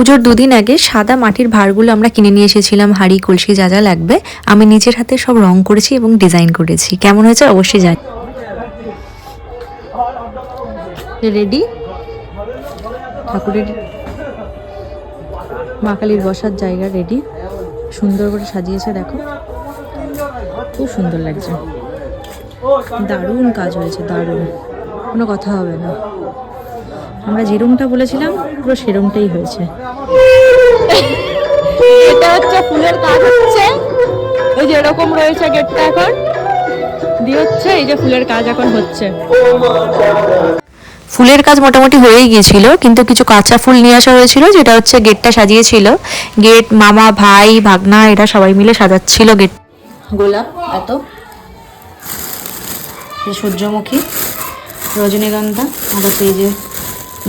পুজোর দুদিন আগে সাদা মাটির ভাঁড়গুলো আমরা কিনে নিয়ে এসেছিলাম, হাঁড়ি কলসি যা যা লাগবে। আমি নিজের হাতে সব রং করেছি এবং ডিজাইন করেছি। কেমন হয়েছে অবশ্যই জানি। রেডি ঠাকুরের মা কালীর বসার জায়গা রেডি, সুন্দর করে সাজিয়েছে। দেখো খুব সুন্দর লাগছে, দারুণ কাজ হয়েছে, দারুণ, কোনো কথা হবে না। আমরা যেরমটা বলেছিলাম পুরো সেরমটাই হয়েছে। এটা হচ্ছে ফুলের কাজ হচ্ছে, ওই যে এরকম রয়েছে গেটটা এখন দিয়ে হচ্ছে, এই যে ফুলের কাজ এখন হচ্ছে। ফুলের কাজ মোটামুটি হয়েই গিয়েছিল, কিন্তু কিছু কাঁচা ফুল নিয়ে আসা হয়েছিল, যেটা হচ্ছে গেটটা সাজিয়েছিল। গেট মামা, ভাই, ভাগনা এরা সবাই মিলে সাজাচ্ছিল গেট। গোলাপ, এত সূর্যমুখী, রজনীগন্ধা, আর এই যে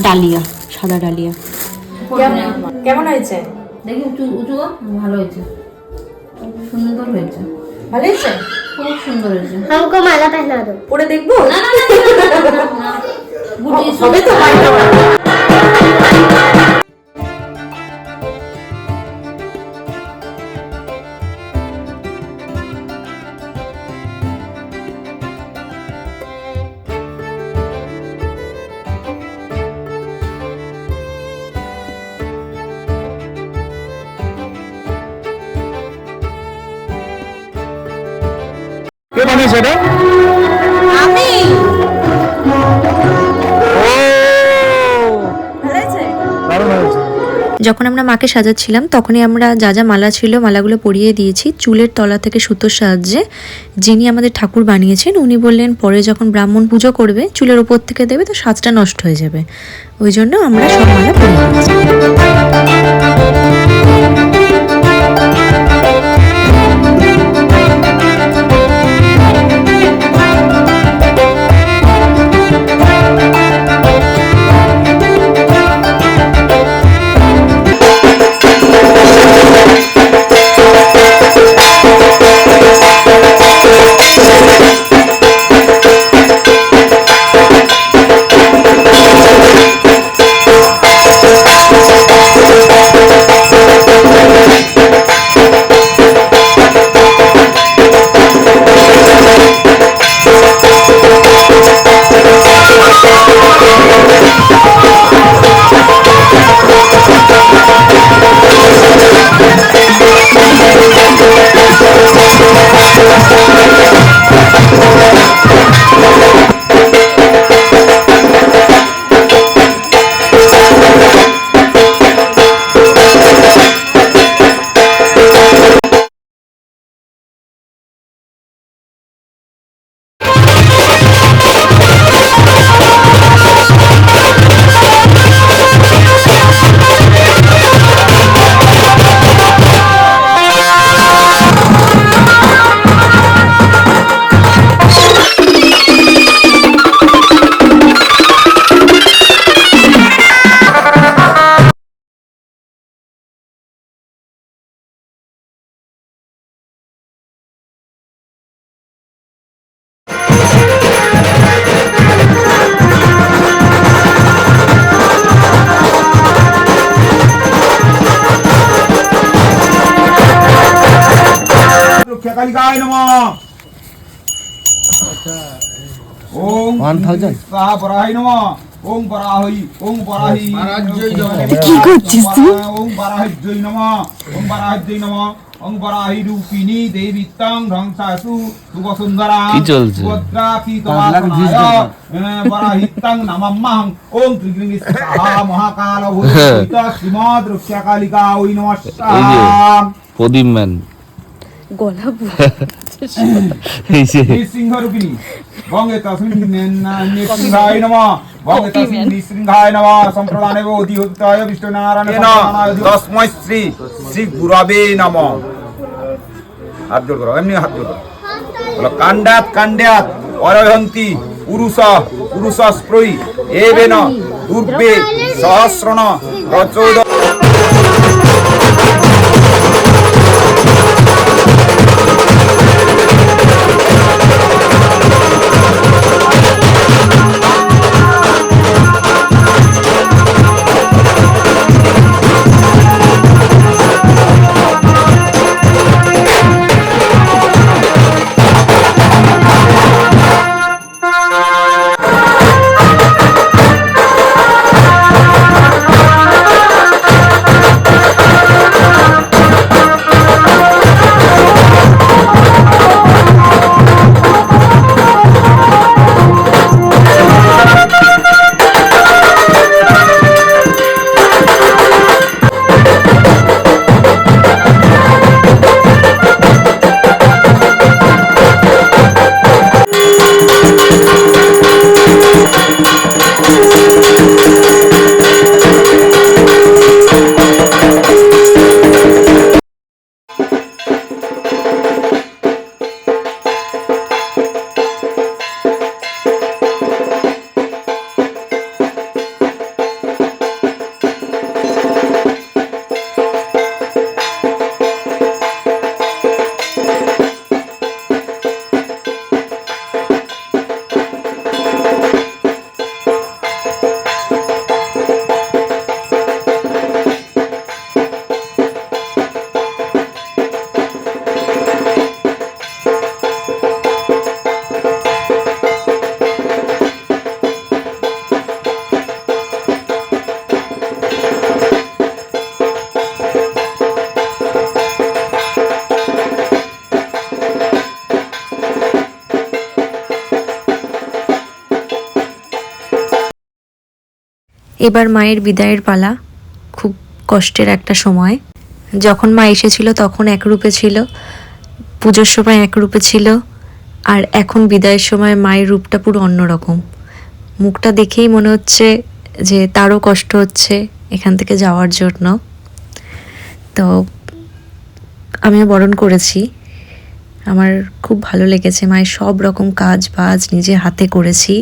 ডালিয়া, সাদা ডালিয়া। কেমন হয়েছে? দেখি উঁচু উঁচু, ভালো হয়েছে, সুন্দর হয়েছে, ভালো হয়েছে, খুব সুন্দর হয়েছে। हमको माला पहना दो। পরে দেখবো। না না না হবে তো। কে বানিয়েছে এটা? আমি। দারুণ হয়েছে। যখন আমরা মাকে সাজাচ্ছিলাম তখনই আমরা যা যা মালা ছিল মালাগুলো পরিয়ে দিয়েছি চুলের তলা থেকে সুতোর সাহায্যে। যিনি আমাদের ঠাকুর বানিয়েছেন উনি বললেন পরে যখন ব্রাহ্মণ পুজো করবে চুলের ওপর থেকে দেবে তো সাজটা নষ্ট হয়ে যাবে, ওই জন্য আমরা সব মালা পরিয়ে দিয়েছি। कालिकाय नमः। ओम 1000 स्वाहा पराय नमः। ओम पराहि, ओम पराहि महाराज जय। কি করছিস তুই? ओम पराहि जय नमः। ओम पराहि जय नमः। ओम पराहि रूपिणी देवी तंग ध्वंसासु सुवसुंदरा কি চলছে? वज्रापि तवासनाय पराहि तंग नमः। ओम त्रिग्रिंग स्वाहा महाकाल भूत श्रीमद् रक्षा कालिका ओई नमः এই যে स्वाहा। প্রদীপ ম্যান গলা এই যে सिंहरूपिणी गंगे तस्मिन् नृसिंहाय नमः। गंगे तस्मिन् नृसिंहाय नमः। संप्रदाने बोधिहोताय विष्णुनारायण तस्मै श्री श्री गुरवे नमः। हाथ जोड़ करो, एमनी हाथ जोड़ करो, बोलो कांडात कांड्यात अरहन्ति पुरुष पुरुष स्प्रोई एवेन दुर्बे सहस्रण प्रचोद। এবার মায়ের বিদায়ের পালা, খুব কষ্টের একটা সময়। যখন মা এসেছিল তখন এক রূপে ছিল, পুজোর সময় এক রূপে ছিল, আর এখন বিদায়ের সময় মায়ের রূপটা পুরো অন্যরকম। মুখটা দেখেই মনে হচ্ছে যে তারও কষ্ট হচ্ছে এখান থেকে যাওয়ার জন্য। তো আমিও বরণ করেছি, আমার খুব ভালো লেগেছে। মায়ের সব রকম কাজ বাজ নিজে হাতে করেছি।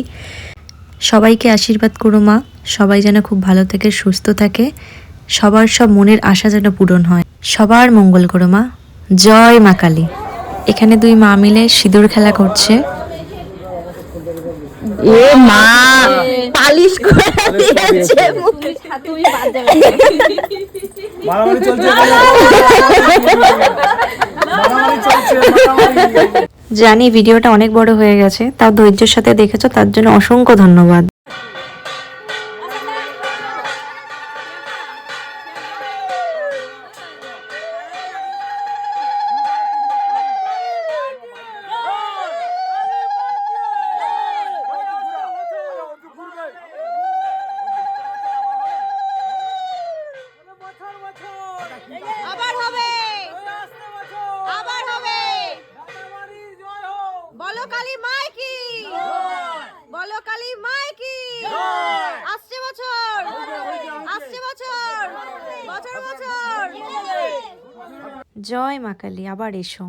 সবাইকে আশীর্বাদ করো মা, সবাই যেন খুব ভালো থাকে, সুস্থ থাকে, সবার সব মনের আশা যেন পূরণ হয়। সবার মঙ্গল করো মা। জয় মা কালী। এখানে দুই মা মিলে সিঁদুর খেলা করছে। এ মা পালিশ করে দিয়েছে তুমি বাদ যাবে মারামারি চলছে, মারামারি চলছে, মারামারি। জানি ভিডিওটা অনেক বড় হয়ে গেছে, তাও ধৈর্যের সাথে দেখেছো, তার জন্য অসংখ্য ধন্যবাদ। আবার হবে, আবার হবে। বলো কালী মাই কি, বলো কালী মাই কি। আসছে বছর, আসছে বছর, বছর বছর। জয় মা কালী, আবার এসো।